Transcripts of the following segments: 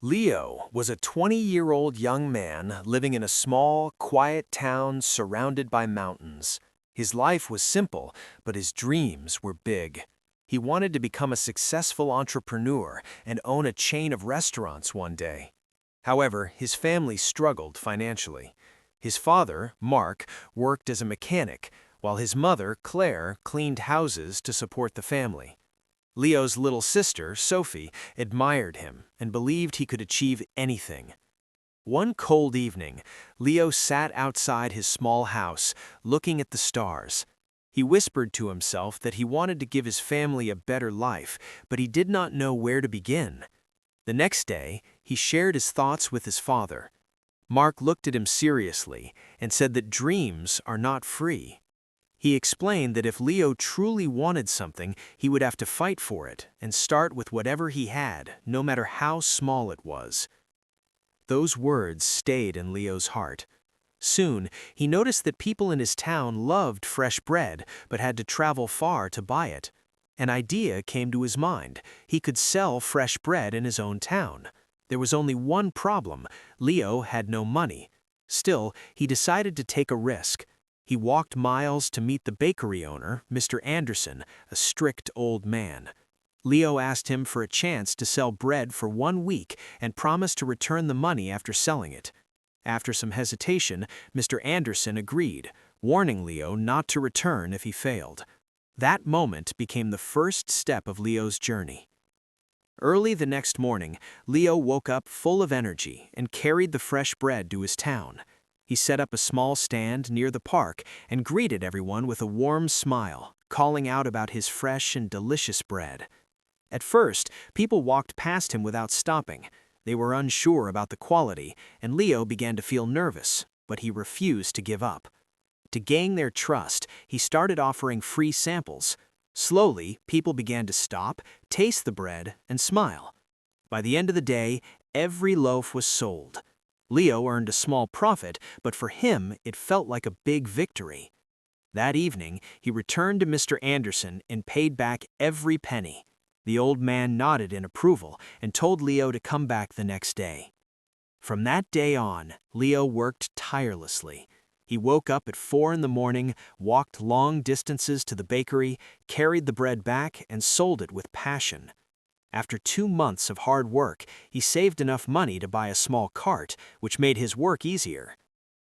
Leo was a 20-year-old young man living in a small, quiet town surrounded by mountains. His life was simple, but his dreams were big. He wanted to become a successful entrepreneur and own a chain of restaurants one day. However, his family struggled financially. His father, Mark, worked as a mechanic, while his mother, Claire, cleaned houses to support the family. Leo's little sister, Sophie, admired him and believed he could achieve anything. One cold evening, Leo sat outside his small house, looking at the stars. He whispered to himself that he wanted to give his family a better life, but he did not know where to begin. The next day, he shared his thoughts with his father. Mark looked at him seriously and said that dreams are not free. He explained that if Leo truly wanted something, he would have to fight for it and start with whatever he had, no matter how small it was. Those words stayed in Leo's heart. Soon, he noticed that people in his town loved fresh bread but had to travel far to buy it. An idea came to his mind. He could sell fresh bread in his own town. There was only one problem: Leo had no money. Still, he decided to take a risk. He walked miles to meet the bakery owner, Mr. Anderson, a strict old man. Leo asked him for a chance to sell bread for 1 week and promised to return the money after selling it. After some hesitation, Mr. Anderson agreed, warning Leo not to return if he failed. That moment became the first step of Leo's journey. Early the next morning, Leo woke up full of energy and carried the fresh bread to his town. He set up a small stand near the park and greeted everyone with a warm smile, calling out about his fresh and delicious bread. At first, people walked past him without stopping. They were unsure about the quality, and Leo began to feel nervous, but he refused to give up. To gain their trust, he started offering free samples. Slowly, people began to stop, taste the bread, and smile. By the end of the day, every loaf was sold. Leo earned a small profit, but for him, it felt like a big victory. That evening, he returned to Mr. Anderson and paid back every penny. The old man nodded in approval and told Leo to come back the next day. From that day on, Leo worked tirelessly. He woke up at 4 in the morning, walked long distances to the bakery, carried the bread back, and sold it with passion. After 2 months of hard work, he saved enough money to buy a small cart, which made his work easier.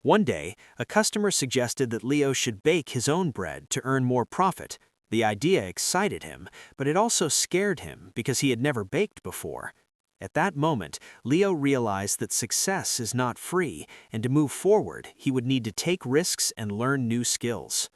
One day, a customer suggested that Leo should bake his own bread to earn more profit. The idea excited him, but it also scared him because he had never baked before. At that moment, Leo realized that success is not free, and to move forward, he would need to take risks and learn new skills.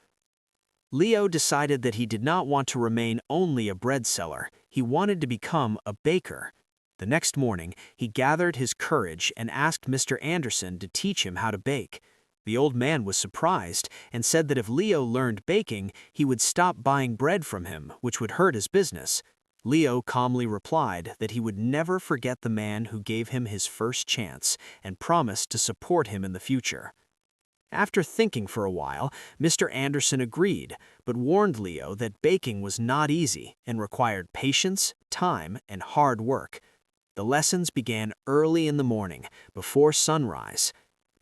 Leo decided that he did not want to remain only a bread seller. He wanted to become a baker. The next morning, he gathered his courage and asked Mr. Anderson to teach him how to bake. The old man was surprised and said that if Leo learned baking, he would stop buying bread from him, which would hurt his business. Leo calmly replied that he would never forget the man who gave him his first chance and promised to support him in the future. After thinking for a while, Mr. Anderson agreed, but warned Leo that baking was not easy and required patience, time, and hard work. The lessons began early in the morning, before sunrise.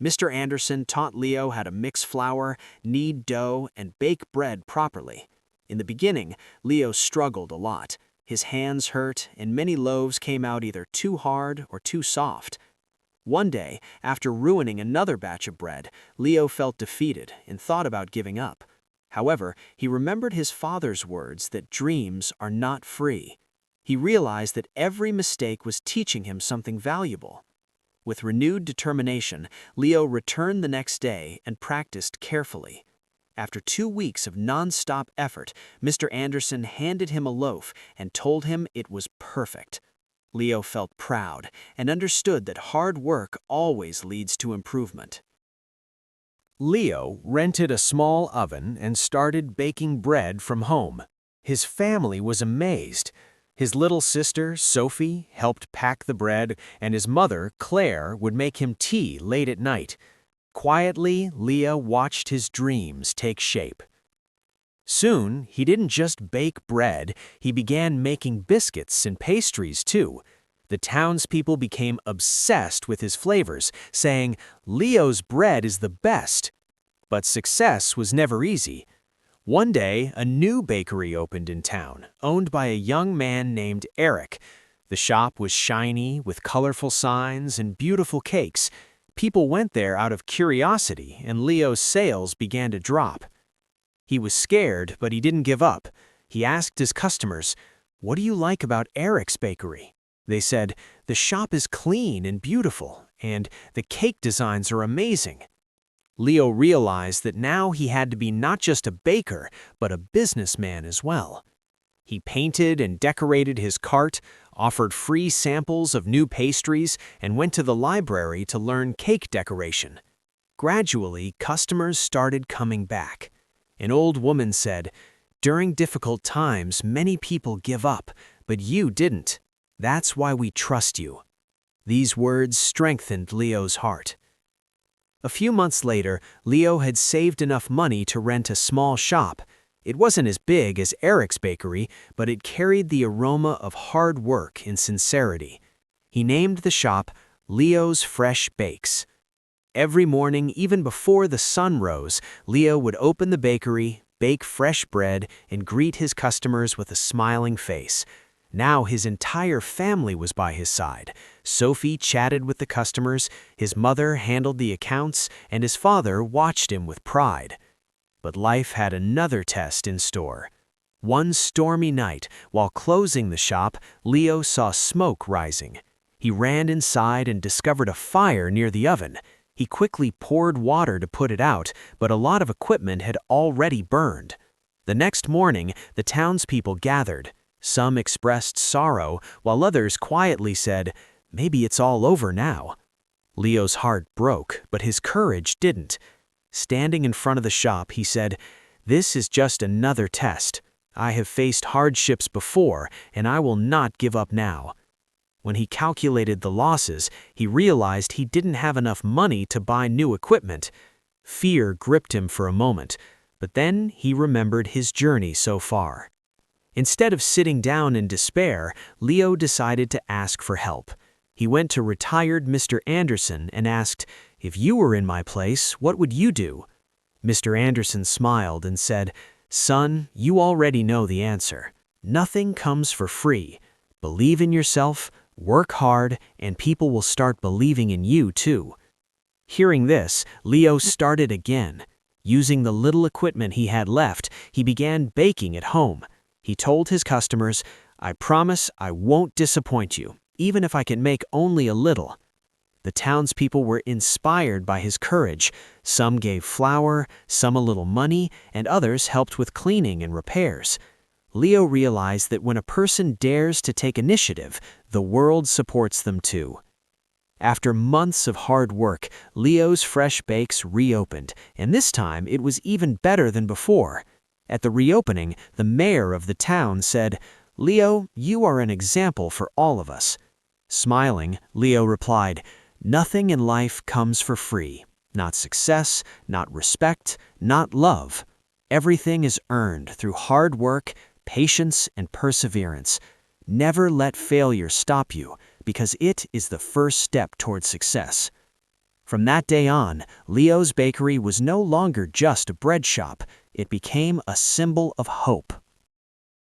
Mr. Anderson taught Leo how to mix flour, knead dough, and bake bread properly. In the beginning, Leo struggled a lot. His hands hurt, and many loaves came out either too hard or too soft. One day, after ruining another batch of bread, Leo felt defeated and thought about giving up. However, he remembered his father's words that dreams are not free. He realized that every mistake was teaching him something valuable. With renewed determination, Leo returned the next day and practiced carefully. After 2 weeks of non-stop effort, Mr. Anderson handed him a loaf and told him it was perfect. Leo felt proud and understood that hard work always leads to improvement. Leo rented a small oven and started baking bread from home. His family was amazed. His little sister, Sophie, helped pack the bread, and his mother, Claire, would make him tea late at night. Quietly, Leo watched his dreams take shape. Soon, he didn't just bake bread, he began making biscuits and pastries too. The townspeople became obsessed with his flavors, saying, "Leo's bread is the best." But success was never easy. One day, a new bakery opened in town, owned by a young man named Eric. The shop was shiny, with colorful signs and beautiful cakes. People went there out of curiosity, and Leo's sales began to drop. He was scared, but he didn't give up. He asked his customers, "What do you like about Eric's bakery?" They said, "The shop is clean and beautiful, and the cake designs are amazing." Leo realized that now he had to be not just a baker, but a businessman as well. He painted and decorated his cart, offered free samples of new pastries, and went to the library to learn cake decoration. Gradually, customers started coming back. An old woman said, "During difficult times, many people give up, but you didn't. That's why we trust you." These words strengthened Leo's heart. A few months later, Leo had saved enough money to rent a small shop. It wasn't as big as Eric's bakery, but it carried the aroma of hard work and sincerity. He named the shop Leo's Fresh Bakes. Every morning, even before the sun rose, Leo would open the bakery, bake fresh bread, and greet his customers with a smiling face. Now his entire family was by his side. Sophie chatted with the customers, his mother handled the accounts, and his father watched him with pride. But life had another test in store. One stormy night, while closing the shop, Leo saw smoke rising. He ran inside and discovered a fire near the oven. He quickly poured water to put it out, but a lot of equipment had already burned. The next morning, the townspeople gathered. Some expressed sorrow, while others quietly said, "Maybe it's all over now." Leo's heart broke, but his courage didn't. Standing in front of the shop, he said, "This is just another test. I have faced hardships before, and I will not give up now." When he calculated the losses, he realized he didn't have enough money to buy new equipment. Fear gripped him for a moment, but then he remembered his journey so far. Instead of sitting down in despair, Leo decided to ask for help. He went to retired Mr. Anderson and asked, "If you were in my place, what would you do?" Mr. Anderson smiled and said, "Son, you already know the answer. Nothing comes for free. Believe in yourself, work hard, and people will start believing in you too." Hearing this, Leo started again. Using the little equipment he had left, he began baking at home. He told his customers, "I promise I won't disappoint you, even if I can make only a little." The townspeople were inspired by his courage. Some gave flour, some a little money, and others helped with cleaning and repairs. Leo realized that when a person dares to take initiative, the world supports them too. After months of hard work, Leo's Fresh Bakes reopened, and this time it was even better than before. At the reopening, the mayor of the town said, "Leo, you are an example for all of us." Smiling, Leo replied, "Nothing in life comes for free. Not success, not respect, not love. Everything is earned through hard work, patience, and perseverance. Never let failure stop you, because it is the first step toward success." From that day on, Leo's Bakery was no longer just a bread shop. It became a symbol of hope.